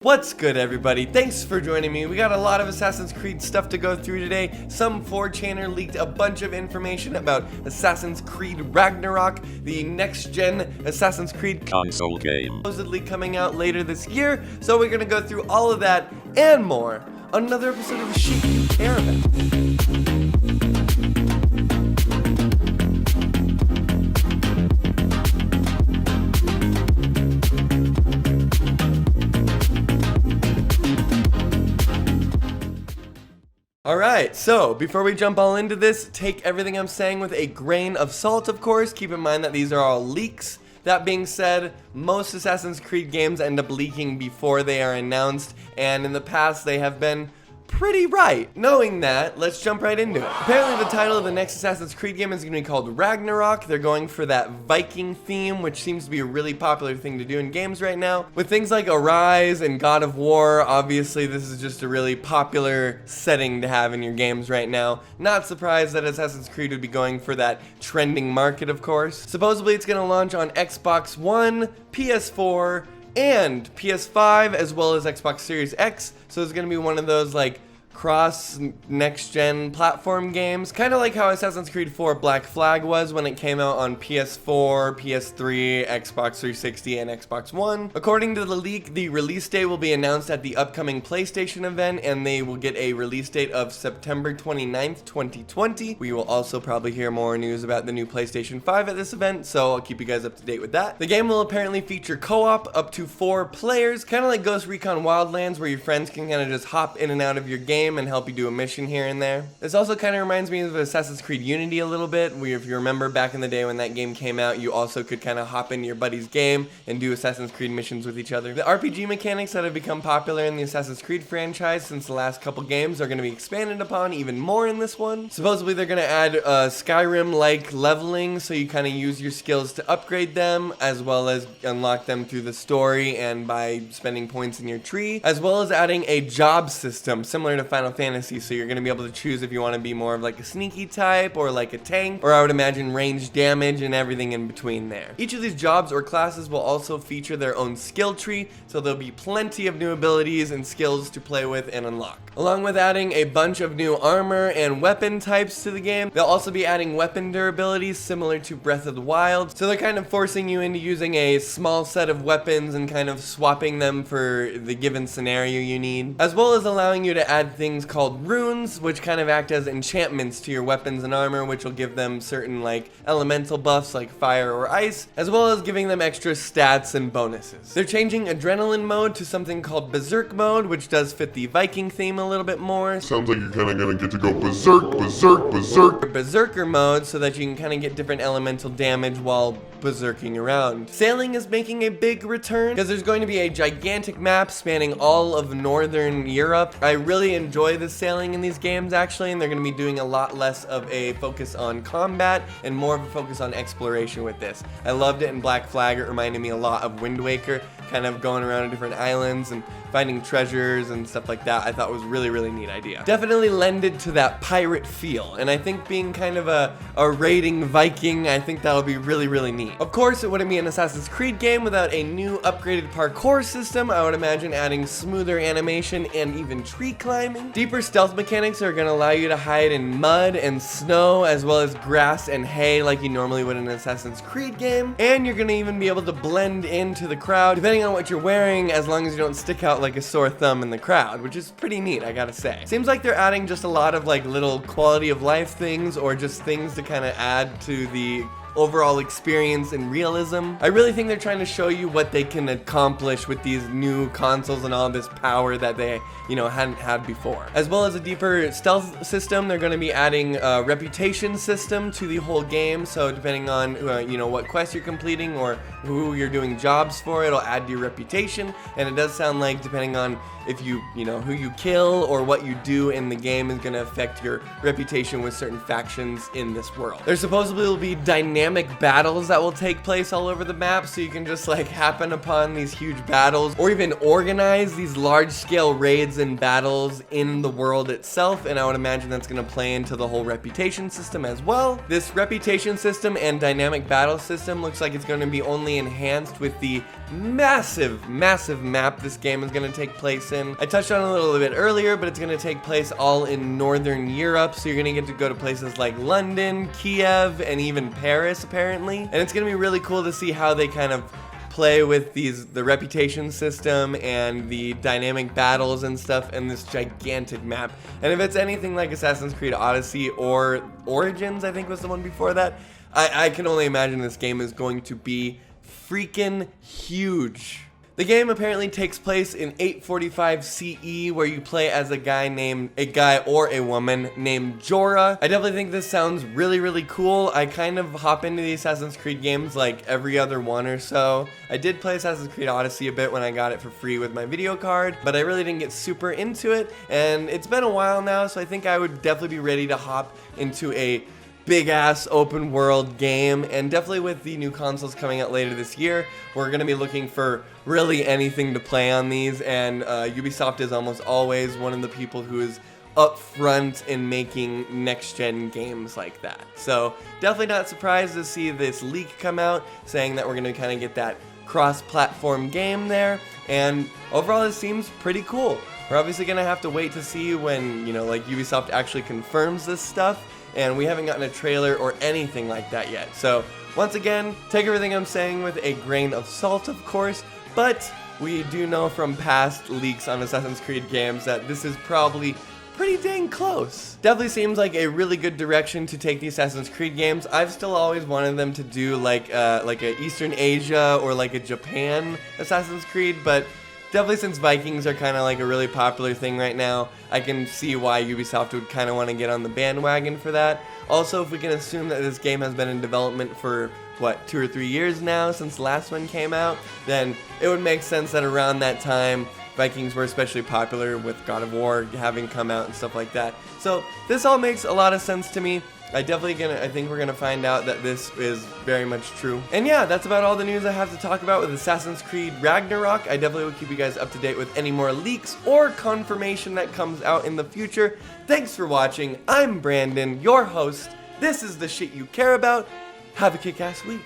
What's good, everybody? Thanks for joining me. We got a lot of Assassin's Creed stuff to go through today. Some 4chaner leaked a bunch of information about Assassin's Creed Ragnarok, the next-gen Assassin's Creed console game, supposedly coming out later this year. So we're gonna go through all of that and more on another episode of the Shit You Care About. Alright, so before we jump all into this, take everything I'm saying with a grain of salt, of course. Keep in mind that these are all leaks. That being said, most Assassin's Creed games end up leaking before they are announced, and in the past they have been pretty right. Knowing that, let's jump right into it. Apparently the title of the next Assassin's Creed game is going to be called Ragnarok. They're going for that Viking theme, which seems to be a really popular thing to do in games right now. With things like Arise and God of War, obviously this is just a really popular setting to have in your games right now. Not surprised that Assassin's Creed would be going for that trending market, of course. Supposedly it's going to launch on Xbox One, PS4, and PS5, as well as Xbox Series X. So it's going to be one of those like cross next-gen platform games, kind of like how Assassin's Creed 4 Black Flag was when it came out on PS4, PS3, Xbox 360, and Xbox One. According to the leak, the release date will be announced at the upcoming PlayStation event, and they will get a release date of September 29th, 2020. We will also probably hear more news about the new PlayStation 5 at this event, so I'll keep you guys up to date with that. The game will apparently feature co-op up to 4 players, kind of like Ghost Recon Wildlands, where your friends can kind of just hop in and out of your game and help you do a mission here and there. This also kind of reminds me of Assassin's Creed Unity a little bit, where if you remember back in the day when that game came out, you also could kind of hop into your buddy's game and do Assassin's Creed missions with each other. The RPG mechanics that have become popular in the Assassin's Creed franchise since the last couple games are going to be expanded upon even more in this one. Supposedly they're going to add Skyrim-like leveling, so you kind of use your skills to upgrade them, as well as unlock them through the story and by spending points in your tree, as well as adding a job system similar to Final Fantasy, so you're going to be able to choose if you want to be more of like a sneaky type or like a tank, or I would imagine range damage and everything in between there. Each of these jobs or classes will also feature their own skill tree, so there'll be plenty of new abilities and skills to play with and unlock. Along with adding a bunch of new armor and weapon types to the game, they'll also be adding weapon durabilities similar to Breath of the Wild, so they're kind of forcing you into using a small set of weapons and kind of swapping them for the given scenario you need, as well as allowing you to add things called runes, which kind of act as enchantments to your weapons and armor, which will give them certain like elemental buffs like fire or ice, as well as giving them extra stats and bonuses. They're changing adrenaline mode to something called berserk mode, which does fit the Viking theme a little bit more. Sounds like you're kind of gonna get to go berserk, berserk, berserk. Berserker mode, so that you can kind of get different elemental damage while berserking around. Sailing is making a big return because there's going to be a gigantic map spanning all of northern Europe. I really enjoy the sailing in these games actually, and they're going to be doing a lot less of a focus on combat and more of a focus on exploration with this. I loved it in Black Flag. It reminded me a lot of Wind Waker, kind of going around to different islands and finding treasures and stuff like that. I thought was really, really neat idea. Definitely lended to that pirate feel, and I think being kind of a raiding Viking, I think that'll be really, really neat. Of course, it wouldn't be an Assassin's Creed game without a new upgraded parkour system. I would imagine adding smoother animation and even tree climbing. Deeper stealth mechanics are going to allow you to hide in mud and snow, as well as grass and hay like you normally would in an Assassin's Creed game. And you're going to even be able to blend into the crowd, depending on what you're wearing, as long as you don't stick out like a sore thumb in the crowd, which is pretty neat, I gotta say. Seems like they're adding just a lot of like little quality of life things, or just things to kind of add to the overall experience and realism. I really think they're trying to show you what they can accomplish with these new consoles and all this power that they, hadn't had before. As well as a deeper stealth system, they're going to be adding a reputation system to the whole game. So depending on, what quest you're completing or who you're doing jobs for, it'll add to your reputation. And it does sound like depending on if you, who you kill or what you do in the game is going to affect your reputation with certain factions in this world. There supposedly will be dynamic battles that will take place all over the map, so you can just like happen upon these huge battles or even organize these large-scale raids and battles in the world itself, and I would imagine that's going to play into the whole reputation system as well. This reputation system and dynamic battle system looks like it's going to be only significantly enhanced with the massive map this game is going to take place in. I touched on it a little bit earlier, but it's going to take place all in Northern Europe, so you're going to get to go to places like London, Kiev, and even Paris apparently. And it's going to be really cool to see how they kind of play with the reputation system and the dynamic battles and stuff in this gigantic map. And if it's anything like Assassin's Creed Odyssey or Origins, I think was the one before that, I can only imagine this game is going to be freaking huge. The game apparently takes place in 845 CE, where you play as a guy or a woman named Jorah. I definitely think this sounds really cool. I kind of hop into the Assassin's Creed games like every other one or so. I did play Assassin's Creed Odyssey a bit when I got it for free with my video card, but I really didn't get super into it, and it's been a while now, so I think I would definitely be ready to hop into a big ass open world game. And definitely with the new consoles coming out later this year, we're gonna be looking for really anything to play on these, and Ubisoft is almost always one of the people who is up front in making next gen games like that. So definitely not surprised to see this leak come out saying that we're gonna kind of get that cross-platform game there, and overall it seems pretty cool. We're obviously gonna have to wait to see when, you know, like Ubisoft actually confirms this stuff, and we haven't gotten a trailer or anything like that yet. So once again, take everything I'm saying with a grain of salt, of course, but we do know from past leaks on Assassin's Creed games that this is probably pretty dang close. Definitely seems like a really good direction to take the Assassin's Creed games. I've still always wanted them to do like a Eastern Asia or like a Japan Assassin's Creed, but definitely since Vikings are kind of like a really popular thing right now, I can see why Ubisoft would kind of want to get on the bandwagon for that. Also, if we can assume that this game has been in development for, what, 2 or 3 years now since the last one came out, then it would make sense that around that time, Vikings were especially popular with God of War having come out and stuff like that. So this all makes a lot of sense to me. I think we're gonna find out that this is very much true. And yeah, that's about all the news I have to talk about with Assassin's Creed Ragnarok. I definitely will keep you guys up to date with any more leaks or confirmation that comes out in the future. Thanks for watching. I'm Brandon, your host. This is the shit you care about. Have a kick-ass week.